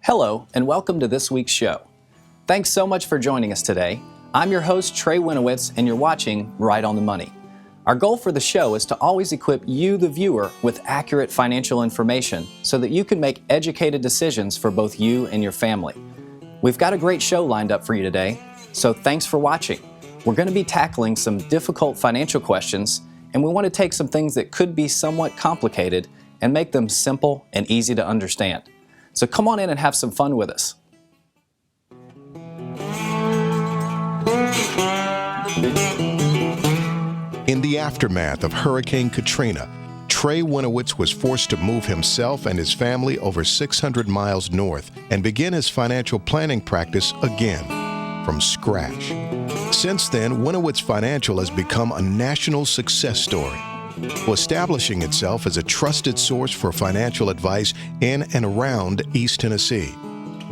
Hello, and welcome to this week's show. Thanks so much for joining us today. I'm your host, Trey Winowitz, and you're watching Right on the Money. Our goal for the show is to always equip you, the viewer, with accurate financial information so that you can make educated decisions for both you and your family. We've got a great show lined up for you today, so thanks for watching. We're going to be tackling some difficult financial questions, and we want to take some things that could be somewhat complicated and make them simple and easy to understand. So come on in and have some fun with us. In the aftermath of Hurricane Katrina, Trey Winowitz was forced to move himself and his family over 600 miles north and begin his financial planning practice again, from scratch. Since then, Winowitz Financial has become a national success story, establishing itself as a trusted source for financial advice in and around East Tennessee.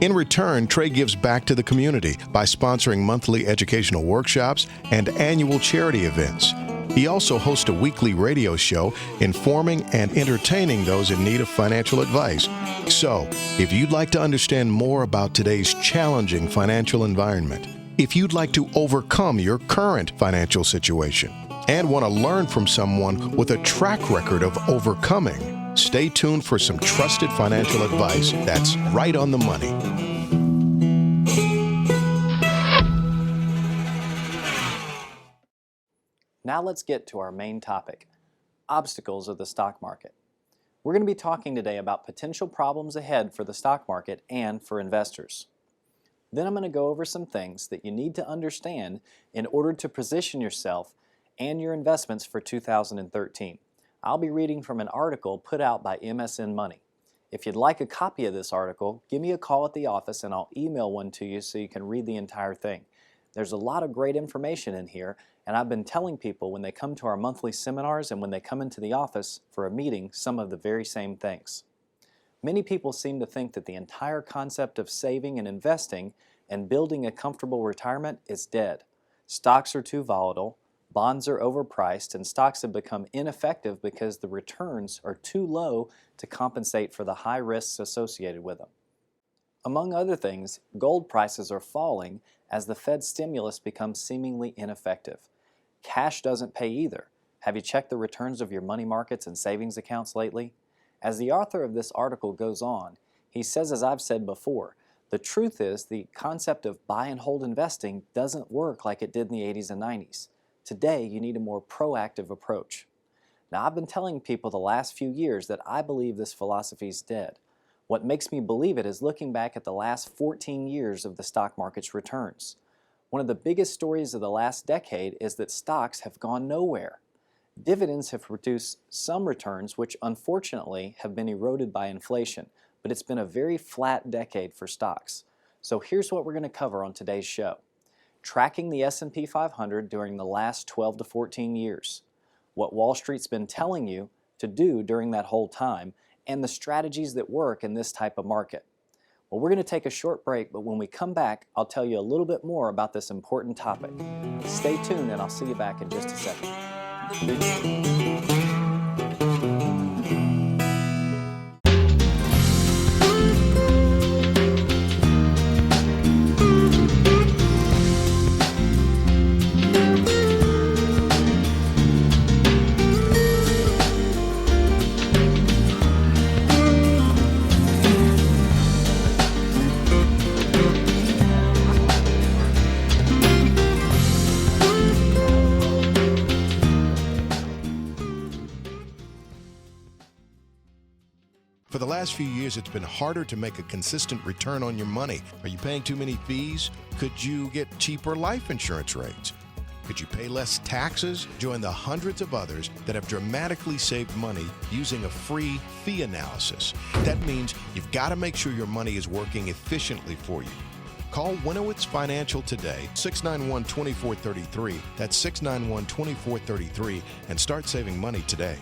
In return, Trey gives back to the community by sponsoring monthly educational workshops and annual charity events. He also hosts a weekly radio show informing and entertaining those in need of financial advice. So, if you'd like to understand more about today's challenging financial environment, if you'd like to overcome your current financial situation, and want to learn from someone with a track record of overcoming, stay tuned for some trusted financial advice that's right on the money. Now let's get to our main topic, obstacles of the stock market. We're going to be talking today about potential problems ahead for the stock market and for investors. Then I'm going to go over some things that you need to understand in order to position yourself and your investments for 2013. I'll be reading from an article put out by MSN Money. If you'd like a copy of this article, give me a call at the office and I'll email one to you so you can read the entire thing. There's a lot of great information in here, and I've been telling people when they come to our monthly seminars and when they come into the office for a meeting some of the very same things. Many people seem to think that the entire concept of saving and investing and building a comfortable retirement is dead. Stocks are too volatile, bonds are overpriced, and stocks have become ineffective because the returns are too low to compensate for the high risks associated with them. Among other things, gold prices are falling as the Fed stimulus becomes seemingly ineffective. Cash doesn't pay either. Have you checked the returns of your money markets and savings accounts lately? As the author of this article goes on, he says, as I've said before, the truth is the concept of buy and hold investing doesn't work like it did in the 80s and 90s. Today, you need a more proactive approach. Now, I've been telling people the last few years that I believe this philosophy is dead. What makes me believe it is looking back at the last 14 years of the stock market's returns. One of the biggest stories of the last decade is that stocks have gone nowhere. Dividends have produced some returns which unfortunately have been eroded by inflation, but it's been a very flat decade for stocks. So here's what we're going to cover on today's show. Tracking the S&P 500 during the last 12 to 14 years, what Wall Street's been telling you to do during that whole time, and the strategies that work in this type of market. Well, we're going to take a short break, but when we come back, I'll tell you a little bit more about this important topic. Stay tuned and I'll see you back in just a second. For the last few years, it's been harder to make a consistent return on your money. Are you paying too many fees? Could you get cheaper life insurance rates? Could you pay less taxes? Join the hundreds of others that have dramatically saved money using a free fee analysis. That means you've got to make sure your money is working efficiently for you. Call Winowitz Financial today, 691-2433. That's 691-2433, and start saving money today.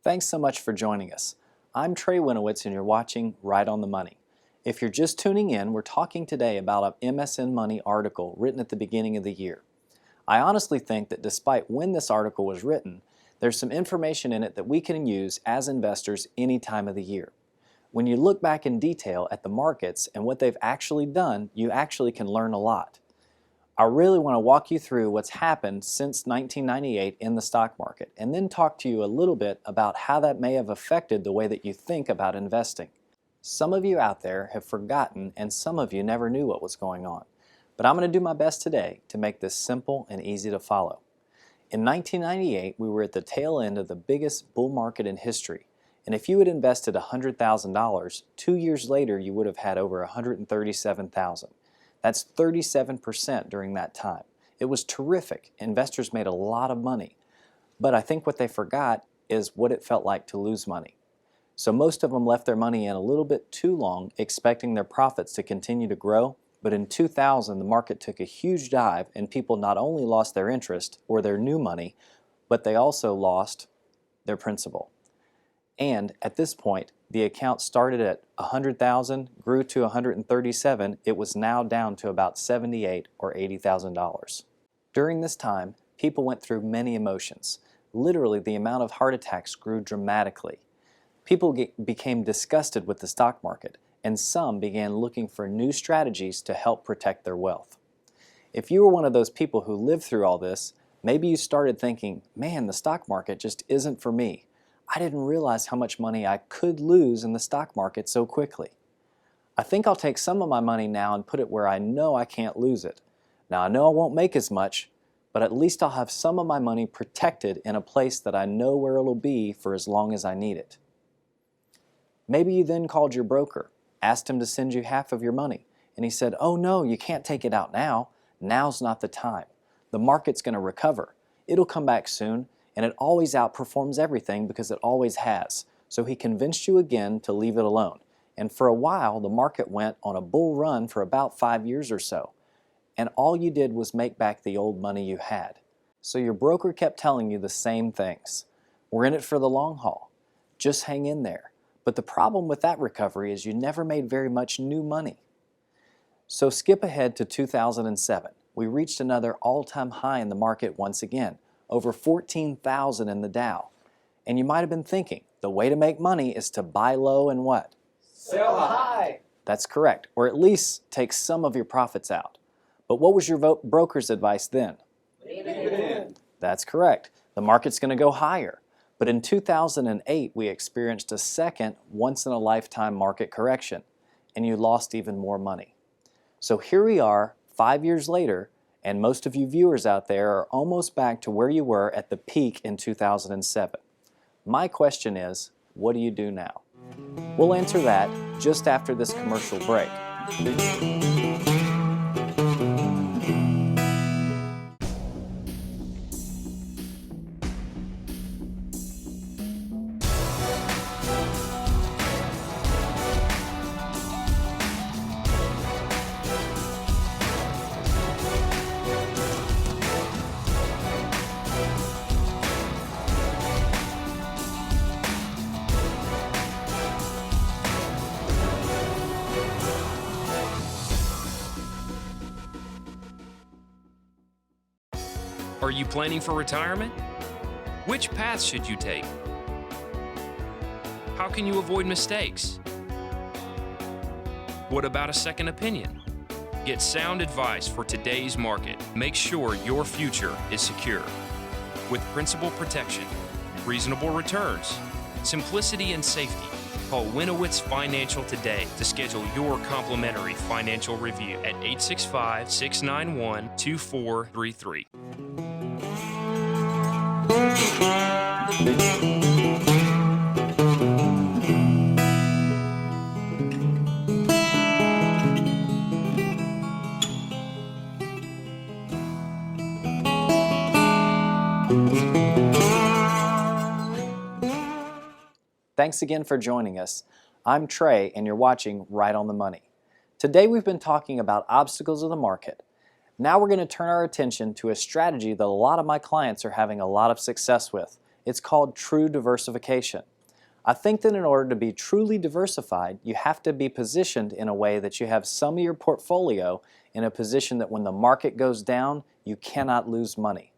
Thanks so much for joining us. I'm Trey Winowitz and you're watching Right on the Money. If you're just tuning in, we're talking today about an MSN Money article written at the beginning of the year. I honestly think that despite when this article was written, There's some information in it that we can use as investors any time of the year. When you look back in detail at the markets and what they've actually done, you actually can learn a lot. I really want to walk you through what's happened since 1998 in the stock market, and then talk to you a little bit about how that may have affected the way that you think about investing. Some of you out there have forgotten, and some of you never knew what was going on. But I'm going to do my best today to make this simple and easy to follow. In 1998, we were at the tail end of the biggest bull market in history. And if you had invested $100,000, 2 years later you would have had over $137,000. That's 37% during that time. It was terrific. Investors made a lot of money. But I think what they forgot is what it felt like to lose money. So most of them left their money in a little bit too long, expecting their profits to continue to grow. But in 2000, the market took a huge dive, and people not only lost their interest or their new money, but they also lost their principal. And at this point, the account started at $100,000, grew to $137,000. It was now down to about $78,000 or $80,000. During this time, people went through many emotions. Literally, the amount of heart attacks grew dramatically. People became disgusted with the stock market, and some began looking for new strategies to help protect their wealth. If you were one of those people who lived through all this, maybe you started thinking, man, the stock market just isn't for me. I didn't realize how much money I could lose in the stock market so quickly. I think I'll take some of my money now and put it where I know I can't lose it. Now I know I won't make as much, but at least I'll have some of my money protected in a place that I know where it'll be for as long as I need it. Maybe you then called your broker, asked him to send you half of your money, and he said, oh no, you can't take it out now. Now's not the time. The market's going to recover. It'll come back soon, and it always outperforms everything because it always has. So he convinced you again to leave it alone. And for a while, the market went on a bull run for about 5 years or so. And all you did was make back the old money you had. So your broker kept telling you the same things. We're in it for the long haul. Just hang in there. But the problem with that recovery is you never made very much new money. So skip ahead to 2007. We reached another all-time high in the market once again, over 14,000 in the Dow. And you might have been thinking, the way to make money is to buy low and what? Sell high. That's correct, or at least take some of your profits out. But what was your broker's advice then? Leave it in. That's correct. The market's going to go higher. But in 2008, we experienced a second once-in-a-lifetime market correction, and you lost even more money. So here we are, 5 years later, and most of you viewers out there are almost back to where you were at the peak in 2007. My question is, what do you do now? We'll answer that just after this commercial break. Are you planning for retirement? Which path should you take? How can you avoid mistakes? What about a second opinion? Get sound advice for today's market. Make sure your future is secure. With principal protection, reasonable returns, simplicity and safety, call Winowitz Financial today to schedule your complimentary financial review at 865-691-2433. Thanks again for joining us. I'm Trey, and you're watching Right on the Money. Today we've been talking about obstacles of the market. Now we're going to turn our attention to a strategy that a lot of my clients are having a lot of success with. It's called true diversification. I think that in order to be truly diversified, you have to be positioned in a way that you have some of your portfolio in a position that when the market goes down, you cannot lose money.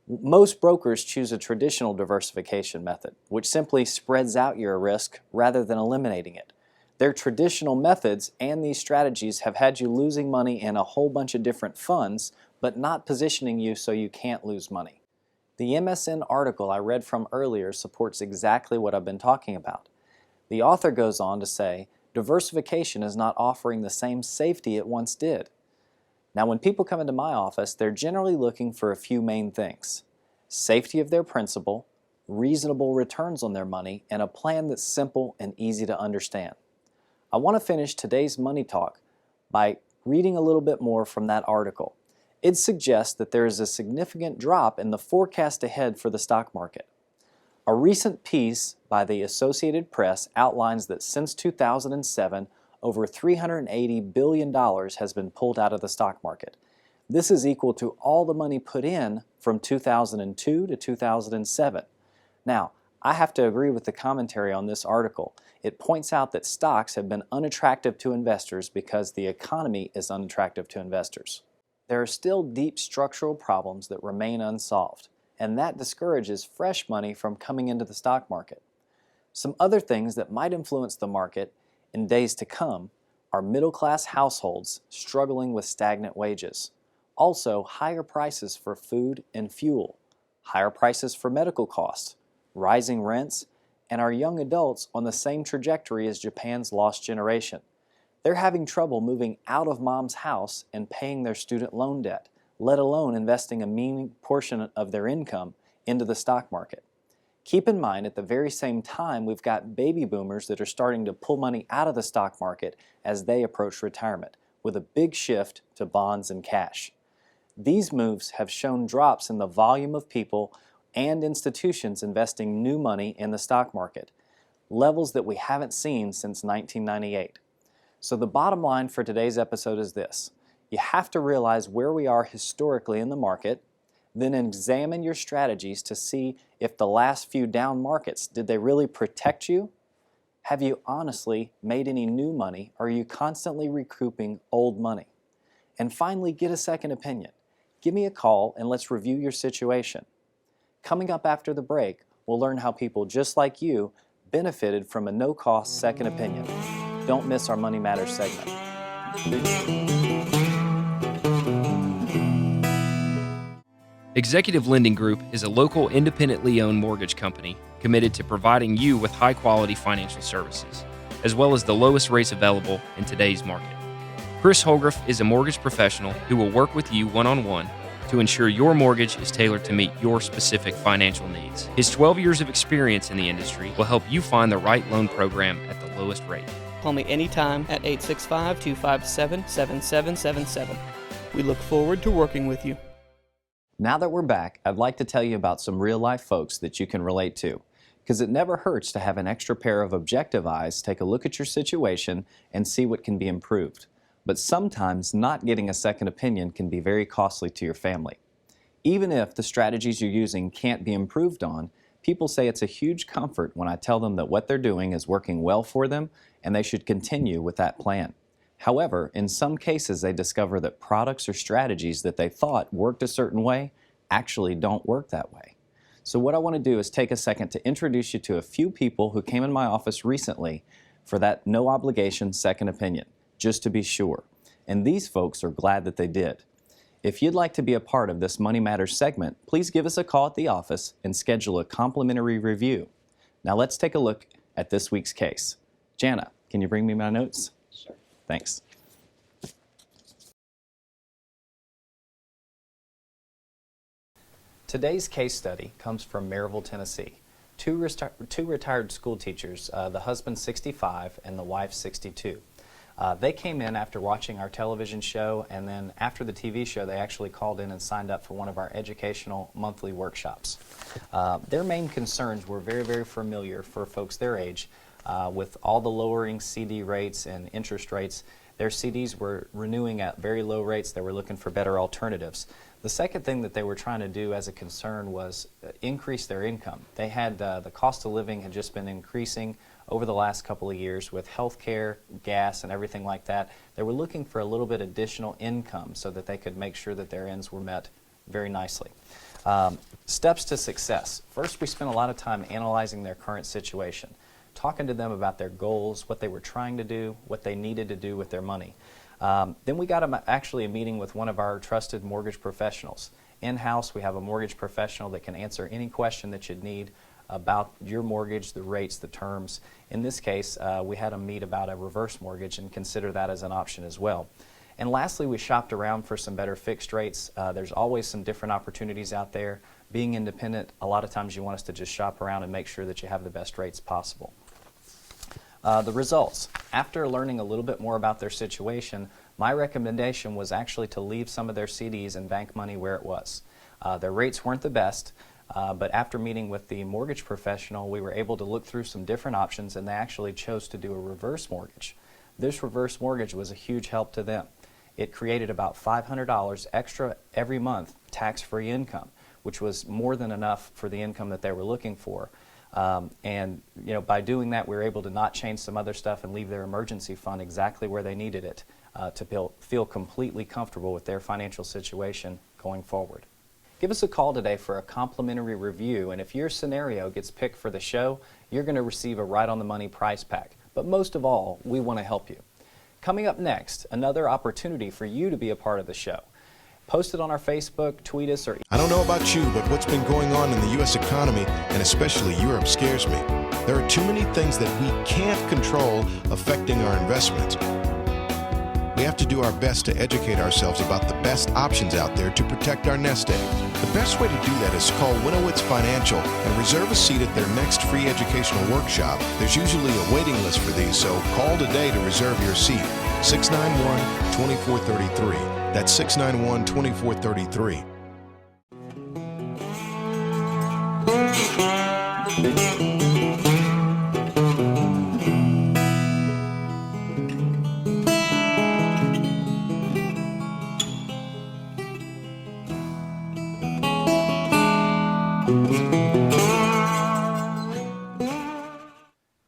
Most brokers choose a traditional diversification method, which simply spreads out your risk rather than eliminating it. Their traditional methods and these strategies have had you losing money in a whole bunch of different funds, but not positioning you so you can't lose money. The MSN article I read from earlier supports exactly what I've been talking about. The author goes on to say, diversification is not offering the same safety it once did. Now, when people come into my office, they're generally looking for a few main things: safety of their principal, reasonable returns on their money, and a plan that's simple and easy to understand. I want to finish today's Money Talk by reading a little bit more from that article. It suggests that there is a significant drop in the forecast ahead for the stock market. A recent piece by the Associated Press outlines that since 2007, over $380 billion has been pulled out of the stock market. This is equal to all the money put in from 2002 to 2007. Now, I have to agree with the commentary on this article. It points out that stocks have been unattractive to investors because the economy is unattractive to investors. There are still deep structural problems that remain unsolved, and that discourages fresh money from coming into the stock market. Some other things that might influence the market in days to come are middle-class households struggling with stagnant wages. Also, higher prices for food and fuel, higher prices for medical costs, rising rents, and our young adults on the same trajectory as Japan's lost generation. They're having trouble moving out of mom's house and paying their student loan debt, let alone investing a meaningful portion of their income into the stock market. Keep in mind, at the very same time, we've got baby boomers that are starting to pull money out of the stock market as they approach retirement, with a big shift to bonds and cash. These moves have shown drops in the volume of people and institutions investing new money in the stock market, levels that we haven't seen since 1998. So the bottom line for today's episode is this: you have to realize where we are historically in the market, then examine your strategies to see if the last few down markets, did they really protect you? Have you honestly made any new money, or are you constantly recouping old money? And finally, get a second opinion. Give me a call and let's review your situation. Coming up after the break, we'll learn how people just like you benefited from a no-cost second opinion. Don't miss our Money Matters segment. Executive Lending Group is a local independently owned mortgage company committed to providing you with high-quality financial services, as well as the lowest rates available in today's market. Chris Holgroff is a mortgage professional who will work with you one-on-one to ensure your mortgage is tailored to meet your specific financial needs. His 12 years of experience in the industry will help you find the right loan program at the lowest rate. Call me anytime at 865-257-7777. We look forward to working with you. Now that we're back, I'd like to tell you about some real-life folks that you can relate to, because it never hurts to have an extra pair of objective eyes take a look at your situation and see what can be improved. But sometimes not getting a second opinion can be very costly to your family. Even if the strategies you're using can't be improved on, people say it's a huge comfort when I tell them that what they're doing is working well for them and they should continue with that plan. However, in some cases they discover that products or strategies that they thought worked a certain way actually don't work that way. So what I want to do is take a second to introduce you to a few people who came in my office recently for that no obligation second opinion, just to be sure. And these folks are glad that they did. If you'd like to be a part of this Money Matters segment, please give us a call at the office and schedule a complimentary review. Now let's take a look at this week's case. Jana, can you bring me my notes? Sure. Thanks. Today's case study comes from Maryville, Tennessee. Two retired school teachers, the husband 65 and the wife 62. They came in after watching our television show, and then after the TV show they actually called in and signed up for one of our educational monthly workshops. Their main concerns were very, very familiar for folks their age. With all the lowering CD rates and interest rates, their CDs were renewing at very low rates. They were looking for better alternatives. The second thing that they were trying to do as a concern was increase their income. They had the cost of living had just been increasing over the last couple of years with health care, gas, and everything like that. They were looking for a little bit additional income so that they could make sure that their ends were met very nicely. Steps to success. First, we spent a lot of time analyzing their current situation, talking to them about their goals, what they were trying to do, what they needed to do with their money. Then we got them actually a meeting with one of our trusted mortgage professionals. In-house, we have a mortgage professional that can answer any question that you'd need about your mortgage, the rates, the terms. In this case, we had them meet about a reverse mortgage and consider that as an option as well. And lastly, we shopped around for some better fixed rates. There's always some different opportunities out there. Being independent, a lot of times you want us to just shop around and make sure that you have the best rates possible. The results. After learning a little bit more about their situation, my recommendation was actually to leave some of their CDs and bank money where it was. Their rates weren't the best, but after meeting with the mortgage professional, we were able to look through some different options, and they actually chose to do a reverse mortgage. This reverse mortgage was a huge help to them. It created about $500 extra every month tax-free income, which was more than enough for the income that they were looking for. And by doing that, we were able to not change some other stuff and leave their emergency fund exactly where they needed it to feel completely comfortable with their financial situation going forward. Give us a call today for a complimentary review, and if your scenario gets picked for the show, you're going to receive a Right on the Money prize pack. But most of all, we want to help you. Coming up next, another opportunity for you to be a part of the show. Post it on our Facebook, tweet us, or... I don't know about you, but what's been going on in the U.S. economy, and especially Europe, scares me. There are too many things that we can't control affecting our investments. We have to do our best to educate ourselves about the best options out there to protect our nest egg. The best way to do that is to call Winowitz Financial and reserve a seat at their next free educational workshop. There's usually a waiting list for these, so call today to reserve your seat. 691-2433. That's 691-2433.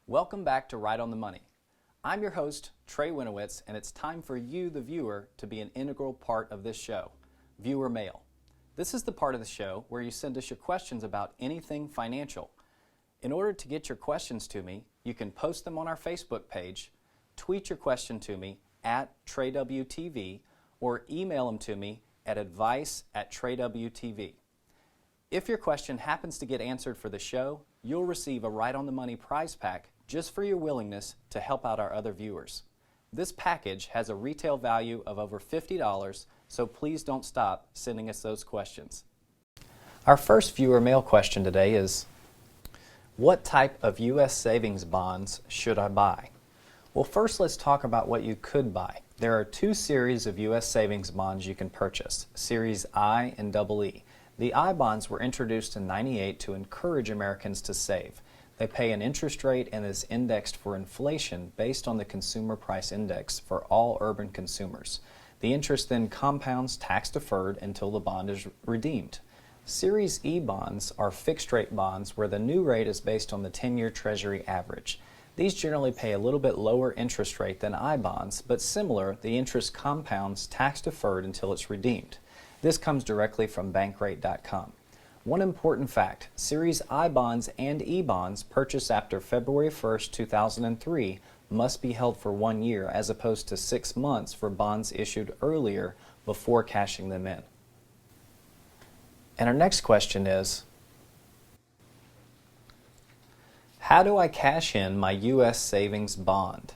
Welcome back to Right on the Money. I'm your host, Trey Winowitz, and it's time for you, the viewer, to be an integral part of this show, Viewer Mail. This is the part of the show where you send us your questions about anything financial. In order to get your questions to me, you can post them on our Facebook page, tweet your question to me at TreyWTV, or email them to me at advice@TreyWTV. If your question happens to get answered for the show, you'll receive a Right on the Money prize pack just for your willingness to help out our other viewers. This package has a retail value of over $50, so please don't stop sending us those questions. Our first viewer mail question today is, what type of U.S. savings bonds should I buy? Well, first let's talk about what you could buy. There are two series of U.S. savings bonds you can purchase, Series I and EE. The I bonds were introduced in '98 to encourage Americans to save. They pay an interest rate and is indexed for inflation based on the Consumer Price Index for all urban consumers. The interest then compounds tax-deferred until the bond is redeemed. Series E bonds are fixed-rate bonds where the new rate is based on the 10-year Treasury average. These generally pay a little bit lower interest rate than I bonds, but similar, the interest compounds tax-deferred until it's redeemed. This comes directly from Bankrate.com. One important fact, Series I bonds and E bonds purchased after February 1st, 2003 must be held for 1 year as opposed to 6 months for bonds issued earlier before cashing them in. And our next question is, how do I cash in my U.S. savings bond?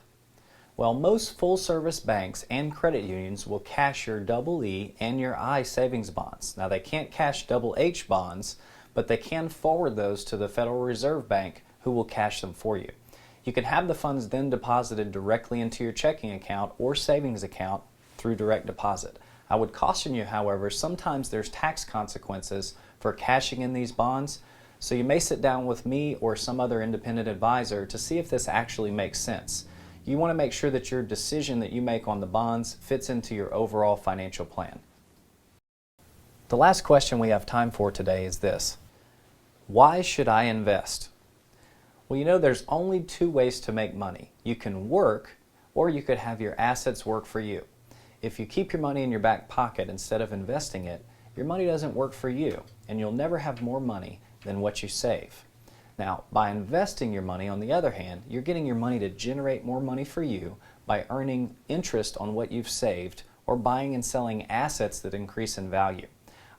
Well, most full-service banks and credit unions will cash your EE and your I savings bonds. Now, they can't cash HH bonds, but they can forward those to the Federal Reserve Bank, who will cash them for you. You can have the funds then deposited directly into your checking account or savings account through direct deposit. I would caution you, however, sometimes there's tax consequences for cashing in these bonds, so you may sit down with me or some other independent advisor to see if this actually makes sense. You want to make sure that your decision that you make on the bonds fits into your overall financial plan. The last question we have time for today is this: why should I invest? Well, you know, there's only two ways to make money. You can work, or you could have your assets work for you. If you keep your money in your back pocket instead of investing it, your money doesn't work for you, and you'll never have more money than what you save. Now, by investing your money, on the other hand, you're getting your money to generate more money for you by earning interest on what you've saved or buying and selling assets that increase in value.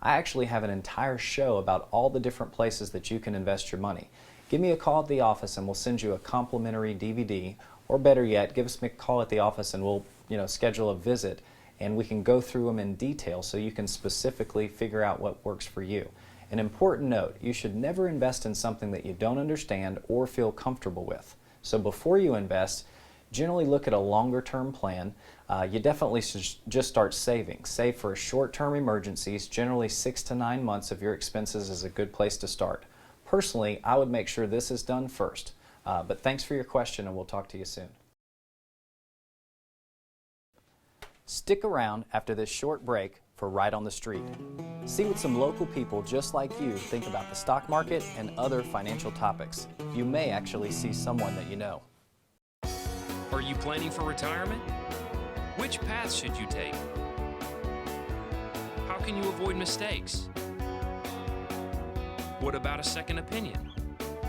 I actually have an entire show about all the different places that you can invest your money. Give me a call at the office and we'll send you a complimentary DVD, or better yet, give us a call at the office and we'll schedule a visit and we can go through them in detail so you can specifically figure out what works for you. An important note, you should never invest in something that you don't understand or feel comfortable with. So before you invest, generally look at a longer term plan. You definitely should just start saving. Save for short-term emergencies. Generally 6 to 9 months of your expenses is a good place to start. Personally, I would make sure this is done first. But thanks for your question and we'll talk to you soon. Stick around after this short break for Right on the Street. See what some local people just like you think about the stock market and other financial topics. You may actually see someone that you know. Are you planning for retirement? Which path should you take? How can you avoid mistakes? What about a second opinion?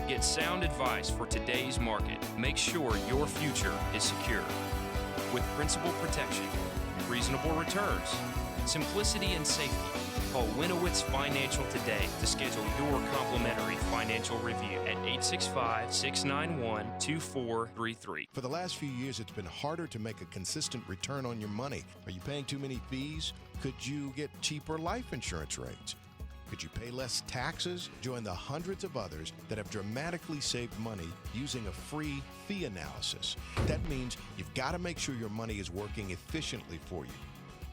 Get sound advice for today's market. Make sure your future is secure. With principal protection, reasonable returns, simplicity and safety, call Winowitz Financial today to schedule your complimentary financial review at 865-691-2433. For the last few years, it's been harder to make a consistent return on your money. Are you paying too many fees? Could you get cheaper life insurance rates? Could you pay less taxes? Join the hundreds of others that have dramatically saved money using a free fee analysis. That means you've got to make sure your money is working efficiently for you.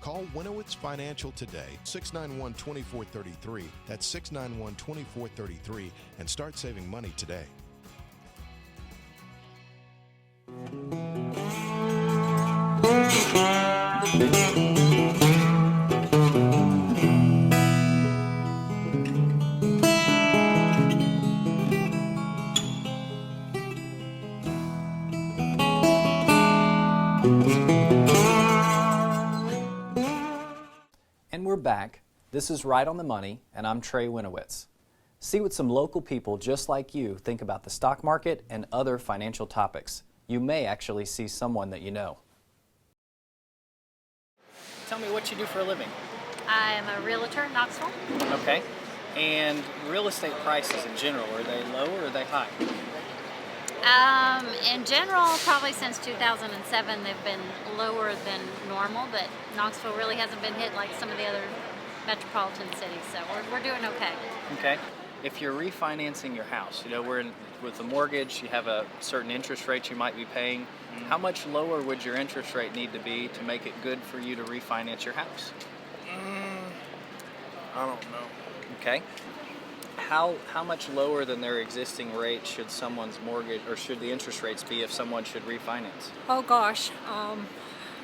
Call Winowitz Financial today, 691-2433. That's 691-2433, and start saving money today. And we're back. This is Right on the Money, and I'm Trey Winowitz. See what some local people just like you think about the stock market and other financial topics. You may actually see someone that you know. Tell me what you do for a living. I am a realtor in Knoxville. Okay. And real estate prices in general, are they low or are they high? In general, probably since 2007, they've been lower than normal, but Knoxville really hasn't been hit like some of the other metropolitan cities, so we're doing okay. Okay. If you're refinancing your house, with a mortgage, you have a certain interest rate you might be paying. How much lower would your interest rate need to be to make it good for you to refinance your house? I don't know. Okay. How much lower than their existing rate should someone's mortgage, or should the interest rates be if someone should refinance? Oh gosh, I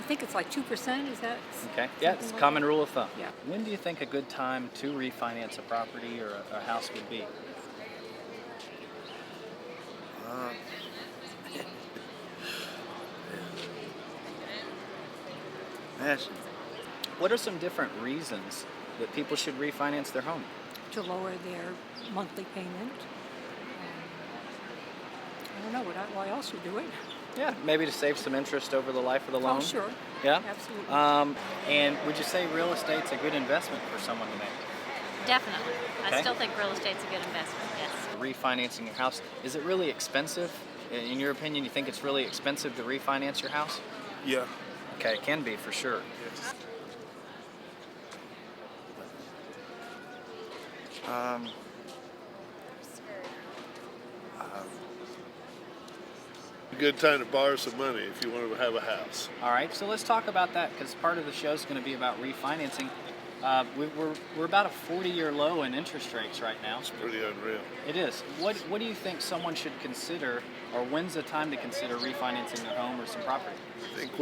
think it's like 2%, is that? Okay. Yeah, it's a common rule of thumb. Yeah. When do you think a good time to refinance a property or a house would be? What are some different reasons that people should refinance their home? To lower their monthly payment. I don't know why else would do it. Yeah, maybe to save some interest over the life of the loan. Oh, sure. Yeah? Absolutely. And would you say real estate's a good investment for someone to make? Definitely. Okay. I still think real estate's a good investment, yes. Refinancing your house, is it really expensive? In your opinion, you think it's really expensive to refinance your house? Yeah. Okay, it can be for sure. A good time to borrow some money if you want to have a house. All right, so let's talk about that because part of the show is going to be about refinancing. We're about a 40-year low in interest rates right now. It's pretty unreal. It is. What do you think someone should consider, or when's the time to consider refinancing their home or some property? I think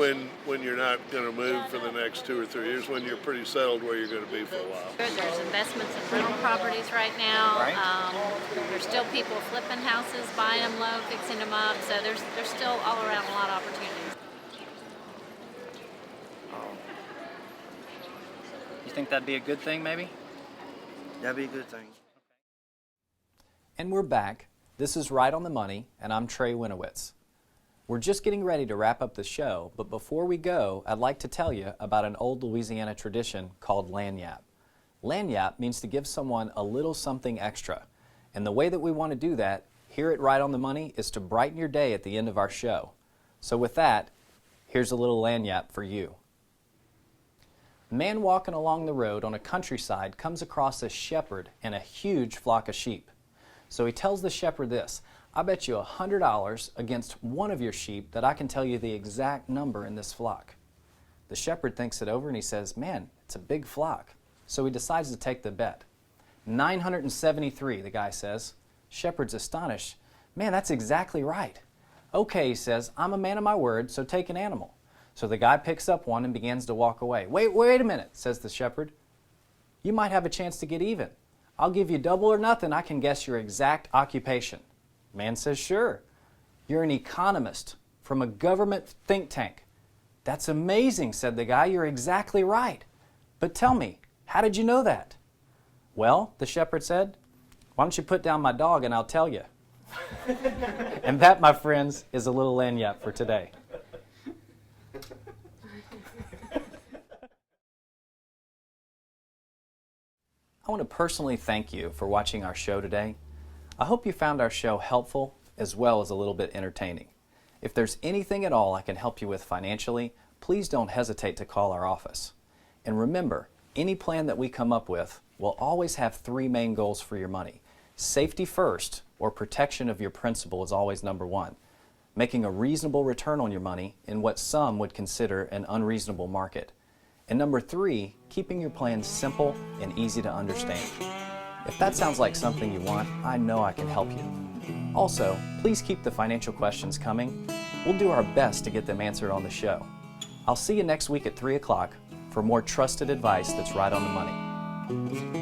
when you're not going to move for the next 2 or 3 years, when you're pretty settled where you're going to be for a while. There's investments in rental properties right now. Right. There's still people flipping houses, buying them low, fixing them up, so there's still all around a lot of opportunities. You think that'd be a good thing, maybe? That'd be a good thing. And we're back. This is Right on the Money, and I'm Trey Winowitz. We're just getting ready to wrap up the show, but before we go, I'd like to tell you about an old Louisiana tradition called lagniappe. Lagniappe means to give someone a little something extra, and the way that we want to do that here at Right on the Money is to brighten your day at the end of our show. So with that, here's a little lagniappe for you. A man walking along the road on a countryside comes across a shepherd and a huge flock of sheep. So he tells the shepherd this, "I bet you $100 against one of your sheep that I can tell you the exact number in this flock." The shepherd thinks it over and he says, "Man, it's a big flock." So he decides to take the bet. 973, the guy says. Shepherd's astonished. "Man, that's exactly right." "Okay," he says, "I'm a man of my word, so take an animal." So the guy picks up one and begins to walk away. Wait a minute," says the shepherd. "You might have a chance to get even. I'll give you double or nothing. I can guess your exact occupation." Man says, "Sure." "You're an economist from a government think tank." "That's amazing," said the guy. "You're exactly right. But tell me, how did you know that?" "Well," the shepherd said, "why don't you put down my dog and I'll tell you." And that, my friends, is a little lagniappe for today. I want to personally thank you for watching our show today. I hope you found our show helpful as well as a little bit entertaining. If there's anything at all I can help you with financially, please don't hesitate to call our office. And remember, any plan that we come up with will always have three main goals for your money. Safety first, or protection of your principal, is always number one. Making a reasonable return on your money in what some would consider an unreasonable market. And number three, keeping your plans simple and easy to understand. If that sounds like something you want, I know I can help you. Also, please keep the financial questions coming. We'll do our best to get them answered on the show. I'll see you next week at 3 o'clock for more trusted advice that's right on the money.